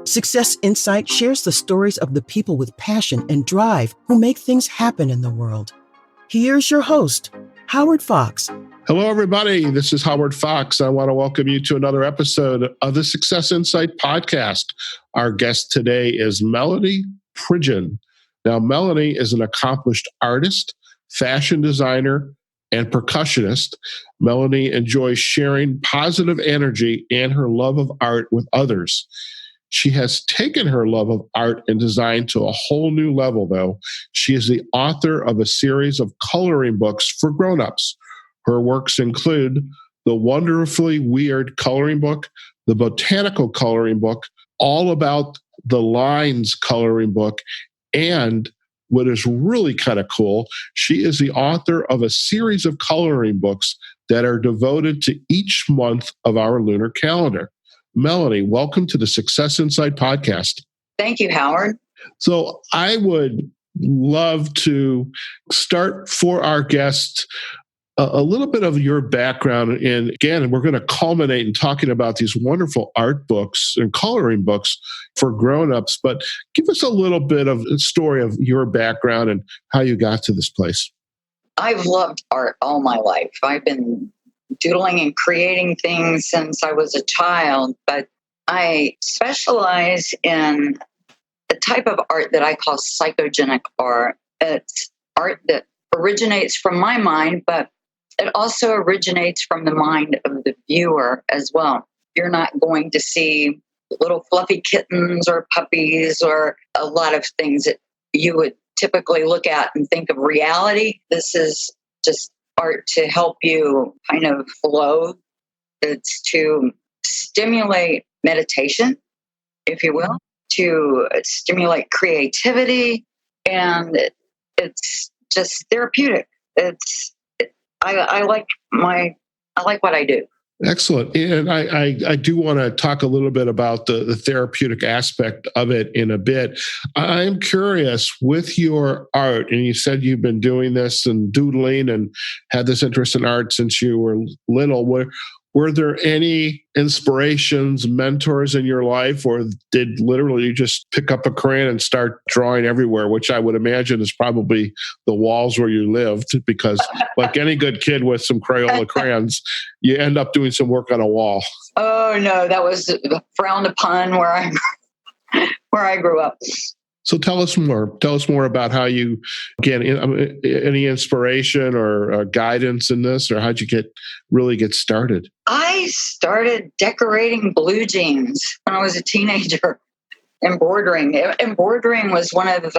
Success Insight shares the stories of the people with passion and drive who make things happen in the world. Here's your host, Howard Fox. Hello, everybody. This is Howard Fox. I want to welcome you to another episode of the Success Insight podcast. Our guest today is Melanie Pridgen. Now, Melanie is an accomplished artist, fashion designer, and percussionist. Melanie enjoys sharing positive energy and her love of art with others. She has taken her love of art and design to a whole new level, though. She is the author of a series of coloring books for grown-ups. Her works include the Wonderfully Weird coloring book, the Botanical coloring book, All About the Lines coloring book, and what is really kind of cool, she is the author of a series of coloring books that are devoted to each month of our lunar calendar. Melanie, welcome to the Success Insight podcast. Thank you, Howard. So I would love to start for our guests a little bit of your background. And again, we're going to culminate in talking about these wonderful art books and coloring books for grown-ups. But give us a little bit of a story of your background and how you got to this place. I've loved art all my life. I've been doodling and creating things since I was a child, but I specialize in the type of art that I call psychogenic art. It's art that originates from my mind, but it also originates from the mind of the viewer as well. You're not going to see little fluffy kittens or puppies or a lot of things that you would typically look at and think of reality. This is just art to help you kind of flow. It's to stimulate meditation, if you will, to stimulate creativity, and it's just therapeutic. I like what I do. Excellent. And I do want to talk a little bit about the therapeutic aspect of it in a bit. I'm curious, with your art, and you said you've been doing this and doodling and had this interest in art since you were little. Were there any inspirations, mentors in your life, or did literally you just pick up a crayon and start drawing everywhere, which I would imagine is probably the walls where you lived, because like any good kid with some Crayola crayons, you end up doing some work on a wall. Oh, no, that was frowned upon where I grew up. So tell us more. Tell us more about how you, again, any inspiration or guidance in this, or how'd you really get started? I started decorating blue jeans when I was a teenager. Embroidering. Embroidering was one of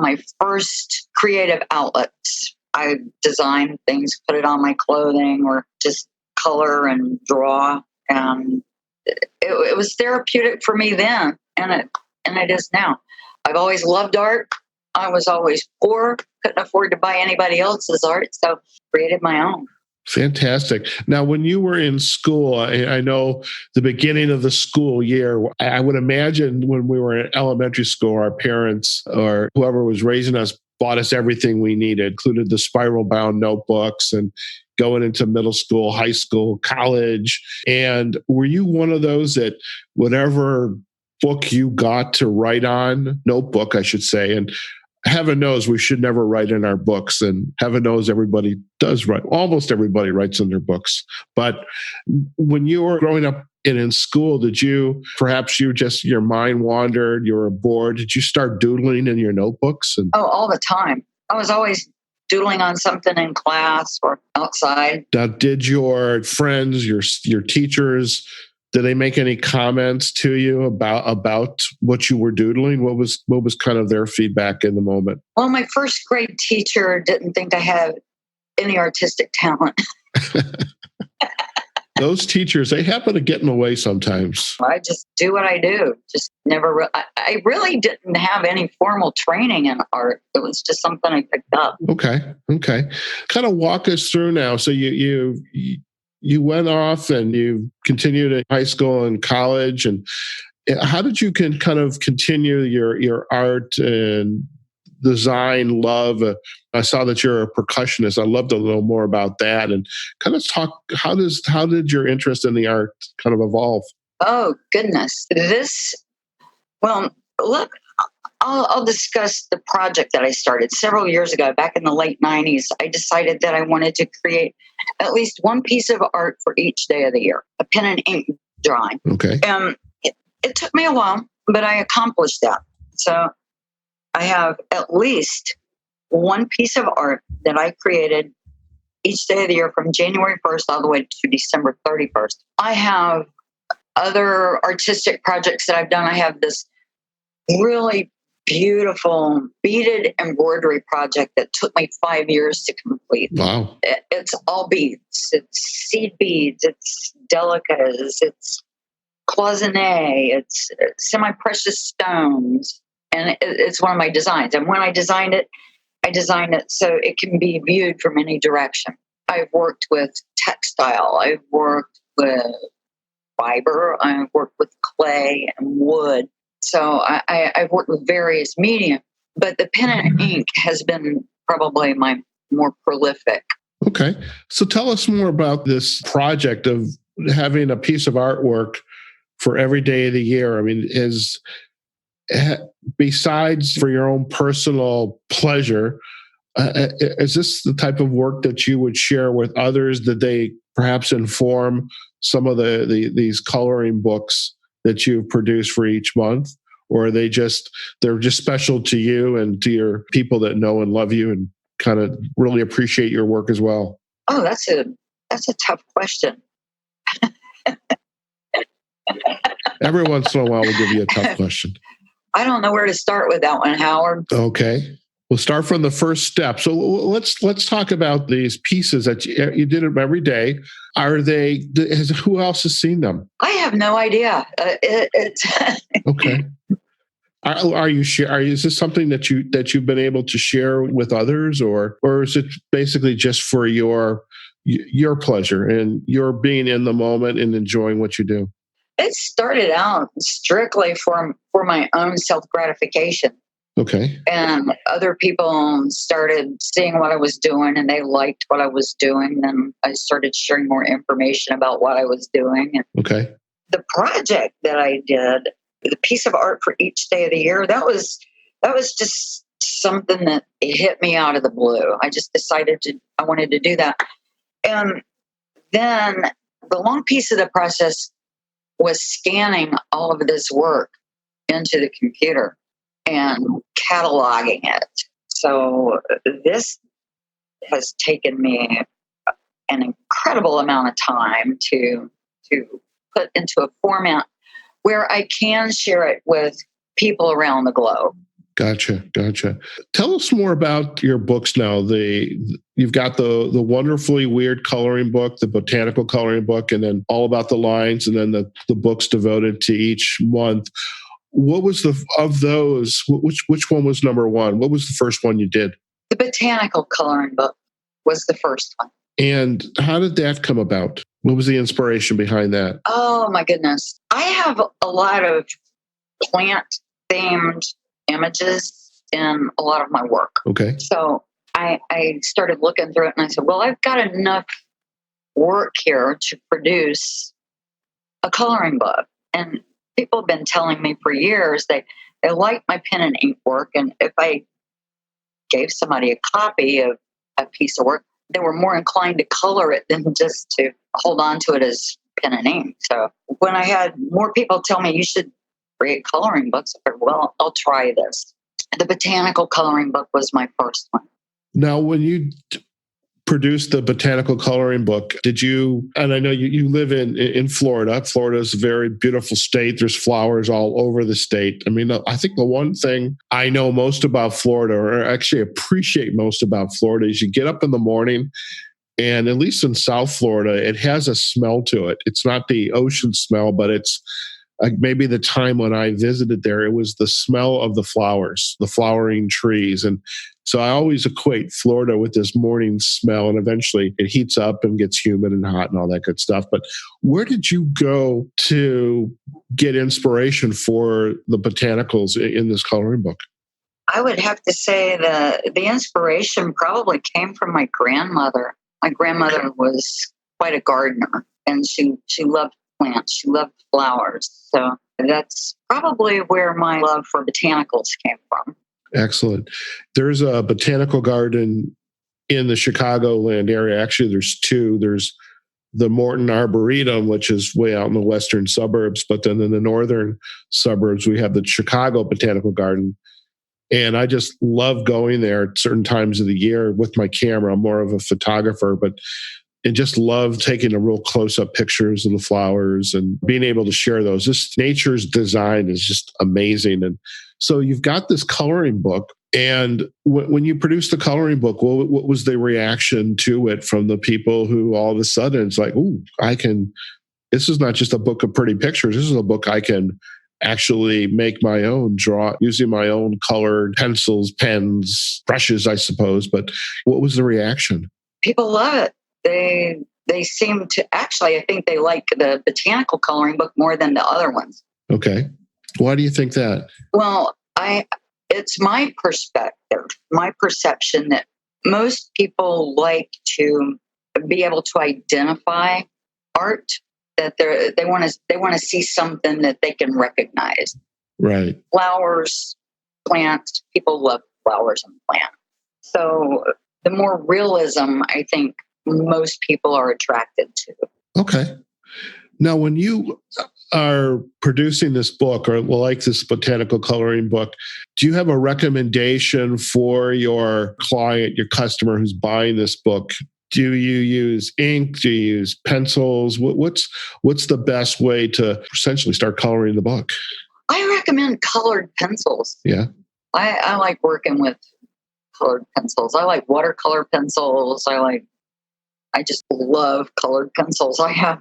my first creative outlets. I designed things, put it on my clothing, or just color and draw. And it was therapeutic for me then, and it is now. I've always loved art. I was always poor, couldn't afford to buy anybody else's art, so created my own. Fantastic. Now, when you were in school, I know the beginning of the school year, I would imagine when we were in elementary school, our parents or whoever was raising us bought us everything we needed, included the spiral-bound notebooks, and going into middle school, high school, college. And were you one of those that whatever book you got to write on, notebook, I should say, and heaven knows we should never write in our books, and heaven knows everybody does write. Almost everybody writes in their books. But when you were growing up and in school, did you, perhaps your mind wandered, you were bored, did you start doodling in your notebooks? Oh, all the time. I was always doodling on something in class or outside. Now, did your friends, your teachers, did they make any comments to you about what you were doodling? What was kind of their feedback in the moment? Well, my first grade teacher didn't think I had any artistic talent. Those teachers, they happen to get in the way sometimes. I just do what I do. Just never. I really didn't have any formal training in art. It was just something I picked up. Okay. Kind of walk us through now. So you went off and you continued in high school and college, and how did you kind of continue your art and design love? I saw that you're a percussionist. I'd love to know more about that, and kind of talk. How did your interest in the art kind of evolve? Oh goodness, this Well, look, I'll discuss the project that I started several years ago. Back in the late 90s, I decided that I wanted to create at least one piece of art for each day of the year, a pen and ink drawing. Okay. It took me a while, but I accomplished that. So I have at least one piece of art that I created each day of the year from January 1st all the way to December 31st. I have other artistic projects that I've done. I have this really beautiful beaded embroidery project that took me 5 years to complete. Wow. It's all beads. It's seed beads. It's delicas. It's cloisonne. It's semi-precious stones. And it's one of my designs. And when I designed it so it can be viewed from any direction. I've worked with textile. I've worked with fiber. I've worked with clay and wood. So I've worked with various mediums, but the pen and ink has been probably my more prolific. Okay. So tell us more about this project of having a piece of artwork for every day of the year. I mean, besides for your own personal pleasure, is this the type of work that you would share with others, that they perhaps inform some of these coloring books that you've produced for each month? Or are they're just special to you and to your people that know and love you and kind of really appreciate your work as well? Oh, that's a tough question. Every once in a while, we'll give you a tough question. I don't know where to start with that one, Howard. Okay. We'll start from the first step. So let's talk about these pieces that you did them every day. Who else has seen them? I have no idea. Okay. Is this something that you've been able to share with others, or is it basically just for your pleasure and your being in the moment and enjoying what you do? It started out strictly for my own self-gratification. Okay. And other people started seeing what I was doing and they liked what I was doing. Then I started sharing more information about what I was doing. And okay. The project that I did, the piece of art for each day of the year, that was just something that hit me out of the blue. I just decided I wanted to do that. And then the long piece of the process was scanning all of this work into the computer and cataloging it. So this has taken me an incredible amount of time to put into a format where I can share it with people around the globe. Gotcha. Tell us more about your books now. You've got the wonderfully weird coloring book, the botanical coloring book, and then all about the lines, and then the books devoted to each month. What was of those? Which one was number one? What was the first one you did? The botanical coloring book was the first one. And how did that come about? What was the inspiration behind that? Oh my goodness. I have a lot of plant themed images in a lot of my work. Okay. So I started looking through it and I said, well, I've got enough work here to produce a coloring book. And people have been telling me for years they like my pen and ink work. And if I gave somebody a copy of a piece of work, they were more inclined to color it than just to hold on to it as pen and ink. So when I had more people tell me you should create coloring books, I said, well, I'll try this. The botanical coloring book was my first one. Now, when you produced the botanical coloring book, did you, and I know you live in Florida. Florida is a very beautiful state. There's flowers all over the state. I mean, I think the one thing I know most about Florida, or actually appreciate most about Florida, is you get up in the morning, and at least in South Florida, it has a smell to it. It's not the ocean smell, but it's maybe the time when I visited there, it was the smell of the flowers, the flowering trees. And so I always equate Florida with this morning smell, and eventually it heats up and gets humid and hot and all that good stuff. But where did you go to get inspiration for the botanicals in this coloring book? I would have to say the inspiration probably came from my grandmother. My grandmother was quite a gardener, and she loved plants. She loved flowers. So that's probably where my love for botanicals came from. Excellent. There's a botanical garden in the Chicagoland area. Actually, there's two. There's the Morton Arboretum, which is way out in the western suburbs. But then in the northern suburbs, we have the Chicago Botanical Garden. And I just love going there at certain times of the year with my camera. I'm more of a photographer, but and just love taking the real close-up pictures of the flowers and being able to share those. This nature's design is just amazing. And so you've got this coloring book. And when you produced the coloring book, what was the reaction to it from the people who all of a sudden it's like, ooh, this is not just a book of pretty pictures. This is a book I can actually make my own, draw using my own colored pencils, pens, brushes, I suppose. But what was the reaction? People love it. They seem to actually, I think they like the botanical coloring book more than the other ones. Okay. Why do you think that? Well, it's my perspective, my perception that most people like to be able to identify art, that they want to see something that they can recognize. Right. Flowers, plants, people love flowers and plants. So the more realism, I think, most people are attracted to. Okay. Now, when you are producing this book or like this botanical coloring book, do you have a recommendation for your client, your customer who's buying this book? Do you use ink? Do you use pencils? What's the best way to essentially start coloring the book? I recommend colored pencils. Yeah. I like working with colored pencils. I like watercolor pencils. I just love colored pencils. I have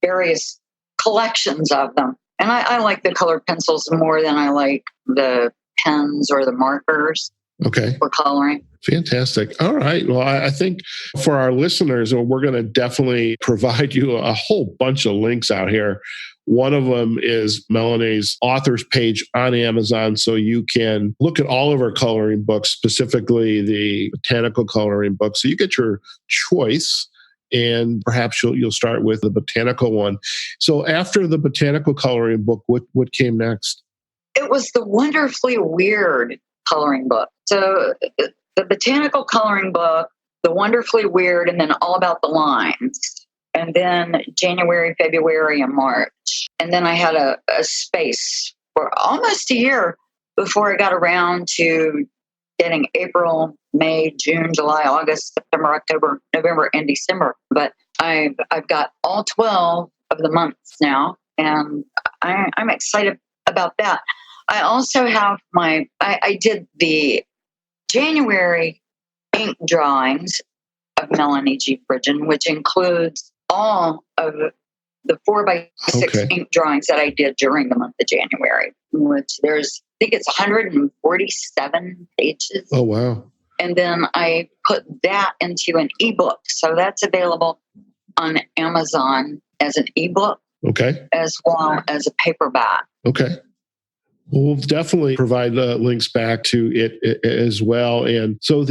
various collections of them. And I like the colored pencils more than I like the pens or the markers for coloring. Fantastic. All right. Well, I think for our listeners, we're going to definitely provide you a whole bunch of links out here. One of them is Melanie's author's page on Amazon, so you can look at all of her coloring books, specifically the botanical coloring book. So you get your choice, and perhaps you'll start with the botanical one. So after the botanical coloring book, what came next? It was the Wonderfully Weird coloring book. So the botanical coloring book, the Wonderfully Weird, and then All About the Lines. And then January, February, and March. And then I had a space for almost a year before I got around to getting April, May, June, July, August, September, October, November, and December. But I've got all 12 of the months now, and I'm excited about that. I also have I did the January ink drawings of Melanie G. Pridgen, which includes all of the 4x6 ink drawings that I did during the month of January, which I think it's 147 pages. Oh, wow. And then I put that into an ebook. So that's available on Amazon as an ebook. Okay. As well as a paperback. Okay. We'll definitely provide links back to it as well. And so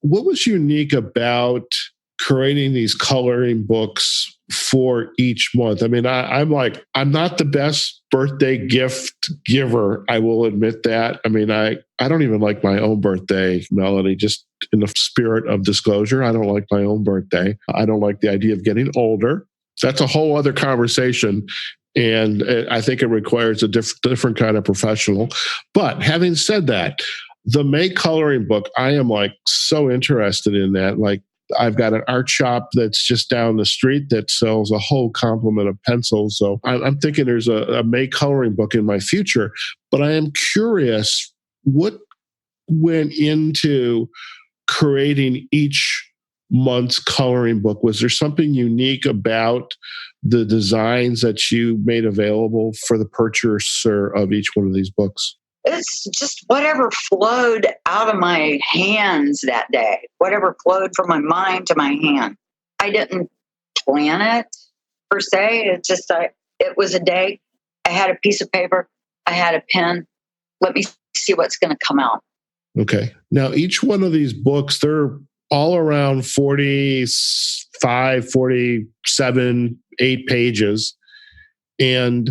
what was unique about creating these coloring books for each month? I mean, I'm not the best birthday gift giver. I will admit that. I mean, I don't even like my own birthday, Melanie, just in the spirit of disclosure. I don't like my own birthday. I don't like the idea of getting older. That's a whole other conversation. And I think it requires a different kind of professional. But having said that, the May coloring book, I am so interested in that. I've got an art shop that's just down the street that sells a whole complement of pencils. So I'm thinking there's a May coloring book in my future. But I am curious, what went into creating each month's coloring book? Was there something unique about the designs that you made available for the purchaser of each one of these books? It's just whatever flowed out of my hands that day, whatever flowed from my mind to my hand. I didn't plan it per se. It's just, it was a day. I had a piece of paper. I had a pen. Let me see what's going to come out. Okay. Now, each one of these books, they're all around 45, 47, 8 pages. And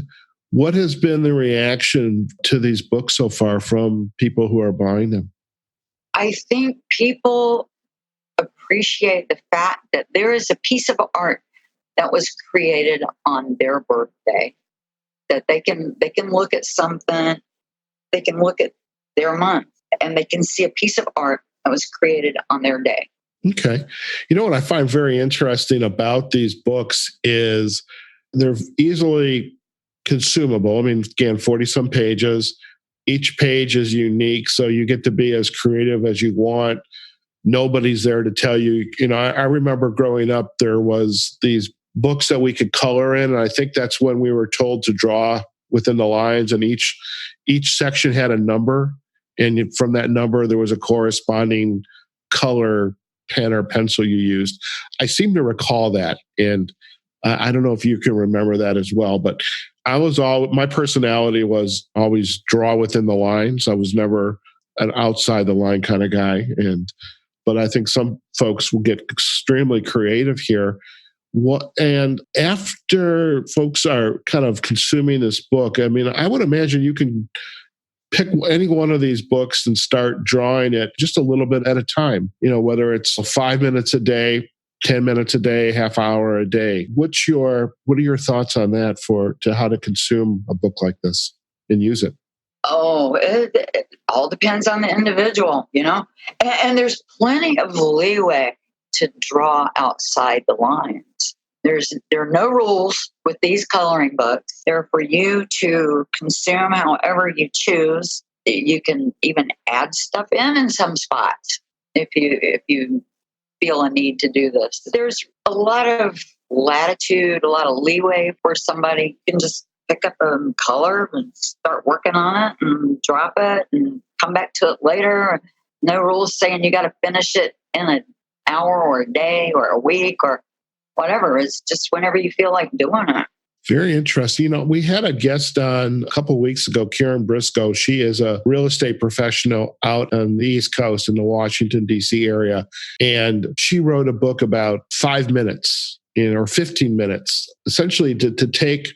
What has been the reaction to these books so far from people who are buying them? I think people appreciate the fact that there is a piece of art that was created on their birthday, that they can look at something, they can look at their month, and they can see a piece of art that was created on their day. Okay. You know what I find very interesting about these books is they're easily consumable. I mean, again, 40 some pages. Each page is unique, so you get to be as creative as you want. Nobody's there to tell you. I remember growing up, there was these books that we could color in, and I think that's when we were told to draw within the lines, and each section had a number, and from that number, there was a corresponding color pen or pencil you used. I seem to recall that, and I don't know if you can remember that as well, but my personality was always draw within the lines. I was never an outside the line kind of guy, but I think some folks will get extremely creative here. And after folks are kind of consuming this book, I mean, I would imagine you can pick any one of these books and start drawing it just a little bit at a time, whether it's 5 minutes a day, 10 minutes a day, half hour a day. What are your thoughts on that to how to consume a book like this and use it? Oh, it all depends on the individual, and there's plenty of leeway to draw outside the lines. There are no rules with these coloring books. They're for you to consume however you choose. You can even add stuff in some spots if you feel a need to do this. There's a lot of latitude, a lot of leeway for somebody. You can just pick up a color and start working on it and drop it and come back to it later. No rules saying you got to finish it in an hour or a day or a week or whatever. It's just whenever you feel like doing it. Very interesting. We had a guest on a couple of weeks ago, Karen Briscoe. She is a real estate professional out on the East Coast in the Washington, D.C. area. And she wrote a book about 5 minutes, or 15 minutes, essentially to take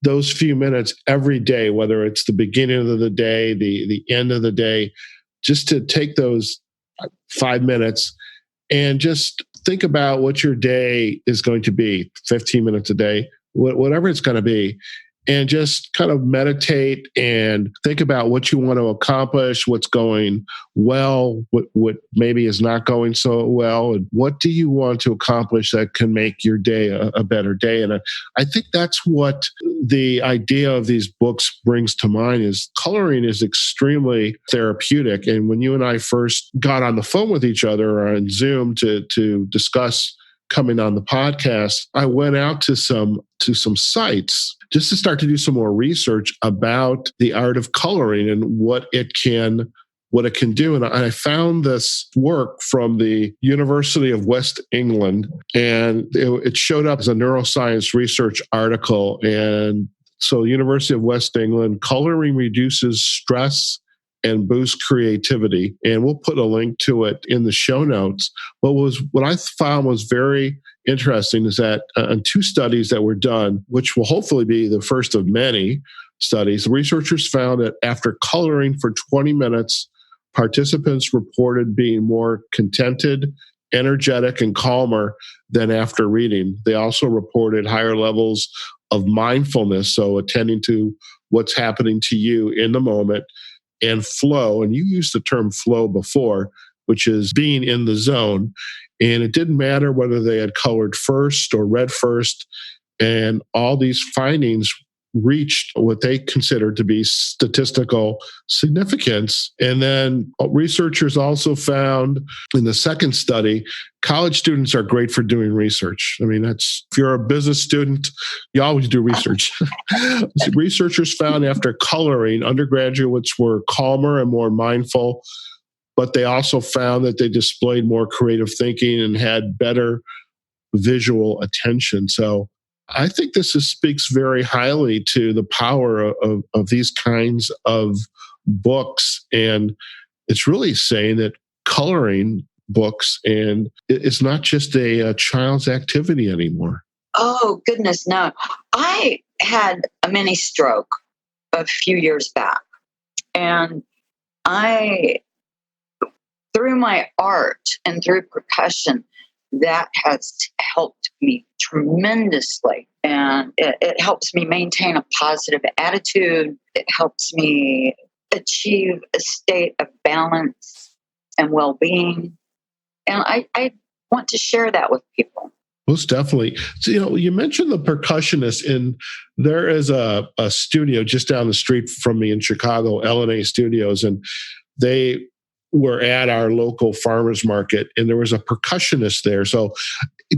those few minutes every day, whether it's the beginning of the day, the end of the day, just to take those 5 minutes and just think about what your day is going to be, 15 minutes a day, whatever it's going to be, and just kind of meditate and think about what you want to accomplish, what's going well, what maybe is not going so well, and what do you want to accomplish that can make your day a better day. And I think that's what the idea of these books brings to mind is coloring is extremely therapeutic. And when you and I first got on the phone with each other or on Zoom to discuss coming on the podcast, I went out to some sites just to start to do some more research about the art of coloring and what it can do. And I found this work from the University of West England, and it showed up as a neuroscience research article. And so University of West England, coloring reduces stress and boost creativity. And we'll put a link to it in the show notes. But what I found was very interesting is that in 2 studies that were done, which will hopefully be the first of many studies, the researchers found that after coloring for 20 minutes, participants reported being more contented, energetic, and calmer than after reading. They also reported higher levels of mindfulness, so attending to what's happening to you in the moment, and flow. And you used the term flow before, which is being in the zone. And it didn't matter whether they had colored first or read first. And all these findings reached what they considered to be statistical significance. And then researchers also found in the second study, college students are great for doing research. I mean, if you're a business student, you always do research. Researchers found after coloring, undergraduates were calmer and more mindful, but they also found that they displayed more creative thinking and had better visual attention. So I think this speaks very highly to the power of these kinds of books. And it's really saying that coloring books and it's not just a child's activity anymore. Oh, goodness, no. I had a mini stroke a few years back. And I, through my art and through percussion, that has helped me tremendously. And it helps me maintain a positive attitude. It helps me achieve a state of balance and well-being. And I want to share that with people. Most definitely. So, you mentioned the Percussionist, and there is a studio just down the street from me in Chicago, L&A Studios, and they were at our local farmers market, and there was a percussionist there. So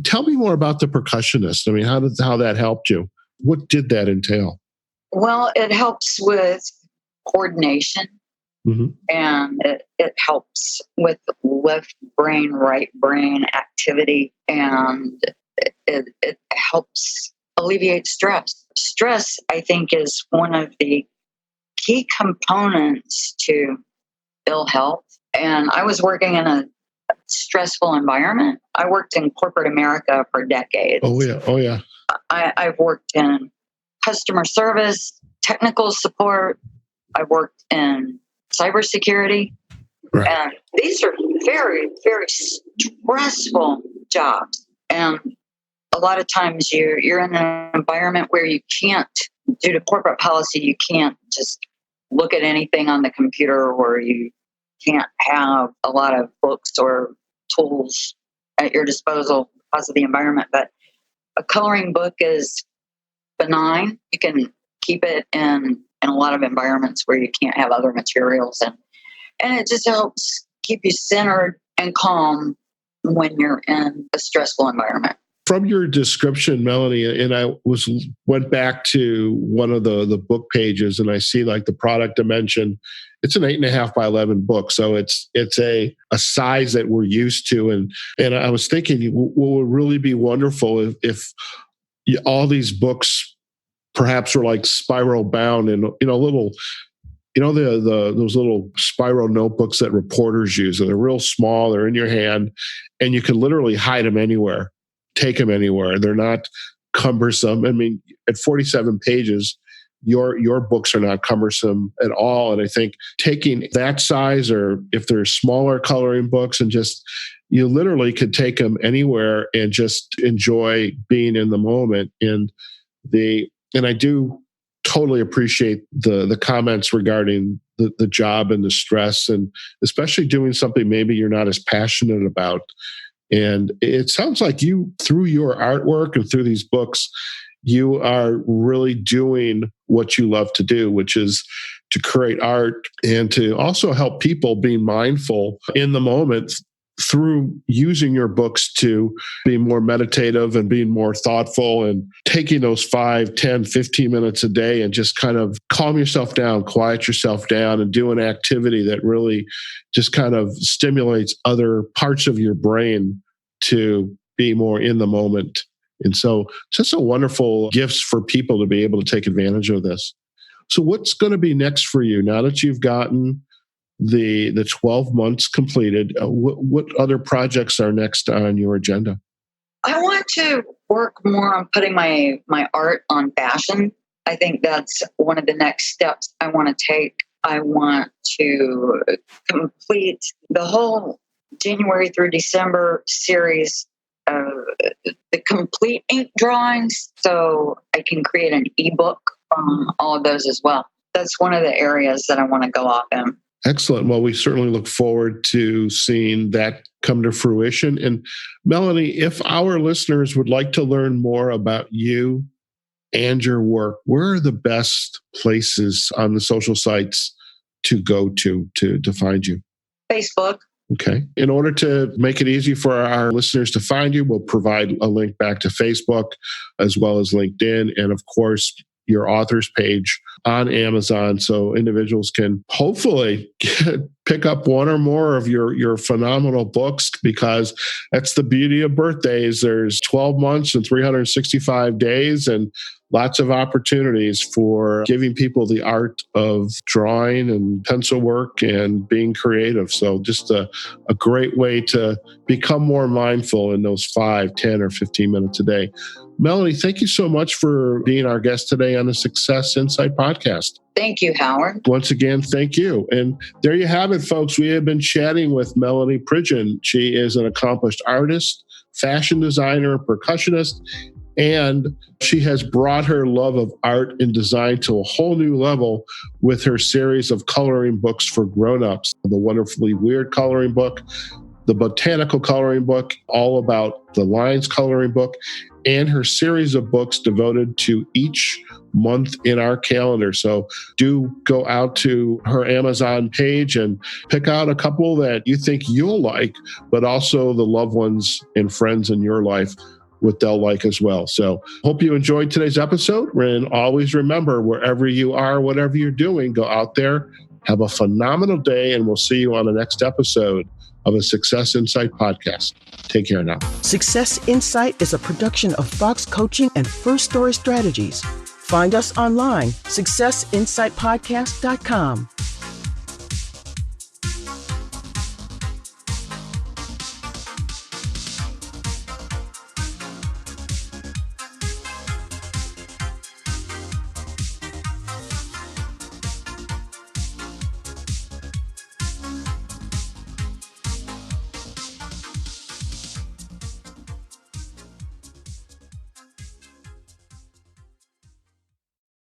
tell me more about the Percussionist. I mean, how that helped you? What did that entail? Well, it helps with coordination. Mm-hmm. And it helps with left brain, right brain activity, and it helps alleviate stress. Stress, I think, is one of the key components to ill health. And I was working in a stressful environment. I worked in corporate America for decades. Oh yeah. I've worked in customer service, technical support. I worked in cybersecurity. Right. And these are very, very stressful jobs. And a lot of times you're in an environment where you can't, due to corporate policy, you can't just look at anything on the computer, or you can't have a lot of books or tools at your disposal because of the environment. But a coloring book is benign. You can keep it in a lot of environments where you can't have other materials. And it just helps keep you centered and calm when you're in a stressful environment. From your description, Melanie, and I went back to one of the book pages, and I see like the product dimension. It's an 8.5 by 11 book, so it's a size that we're used to. And I was thinking, what would really be wonderful if all these books perhaps were like spiral bound and little. Those little spiral notebooks that reporters use, and they're real small. They're in your hand, and you can literally hide them anywhere. Take them anywhere. They're not cumbersome. I mean, at 47 pages, your books are not cumbersome at all. And I think taking that size, or if they're smaller coloring books, and just you literally could take them anywhere and just enjoy being in the moment. And I do totally appreciate the comments regarding the job and the stress, and especially doing something maybe you're not as passionate about. And it sounds like you, through your artwork and through these books, you are really doing what you love to do, which is to create art and to also help people be mindful in the moment through using your books to be more meditative and being more thoughtful, and taking those 5, 10, 15 minutes a day and just kind of calm yourself down, quiet yourself down, and do an activity that really just kind of stimulates other parts of your brain to be more in the moment. And so just a wonderful gifts for people to be able to take advantage of this. So what's going to be next for you now that you've gotten the 12 months completed? What other projects are next on your agenda? I want to work more on putting my art on fashion. I think that's one of the next steps I want to take. I want to complete the whole January through December series of the complete ink drawings, so I can create an ebook from all of those as well. That's one of the areas that I want to go off in. Excellent. Well, we certainly look forward to seeing that come to fruition. And Melanie, if our listeners would like to learn more about you and your work, where are the best places on the social sites to go to find you? Facebook. Okay. In order to make it easy for our listeners to find you, we'll provide a link back to Facebook as well as LinkedIn, and of course, your author's page on Amazon, so individuals can hopefully pick up one or more of your phenomenal books, because that's the beauty of birthdays. There's 12 months and 365 days and lots of opportunities for giving people the art of drawing and pencil work and being creative. So just a great way to become more mindful in those 5, 10, or 15 minutes a day. Melanie, thank you so much for being our guest today on the Success Insight podcast. Thank you, Howard. Once again, thank you. And there you have it, folks. We have been chatting with Melanie Pridgen. She is an accomplished artist, fashion designer, percussionist, and she has brought her love of art and design to a whole new level with her series of coloring books for grown-ups. The Wonderfully Weird coloring book, the Botanical coloring book, all about the lines coloring book, and her series of books devoted to each month in our calendar. So do go out to her Amazon page and pick out a couple that you think you'll like, but also the loved ones and friends in your life, what they'll like as well. So hope you enjoyed today's episode. And always remember, wherever you are, whatever you're doing, go out there, have a phenomenal day, and we'll see you on the next episode of a Success Insight podcast. Take care now. Success Insight is a production of Fox Coaching and First Story Strategies. Find us online, successinsightpodcast.com.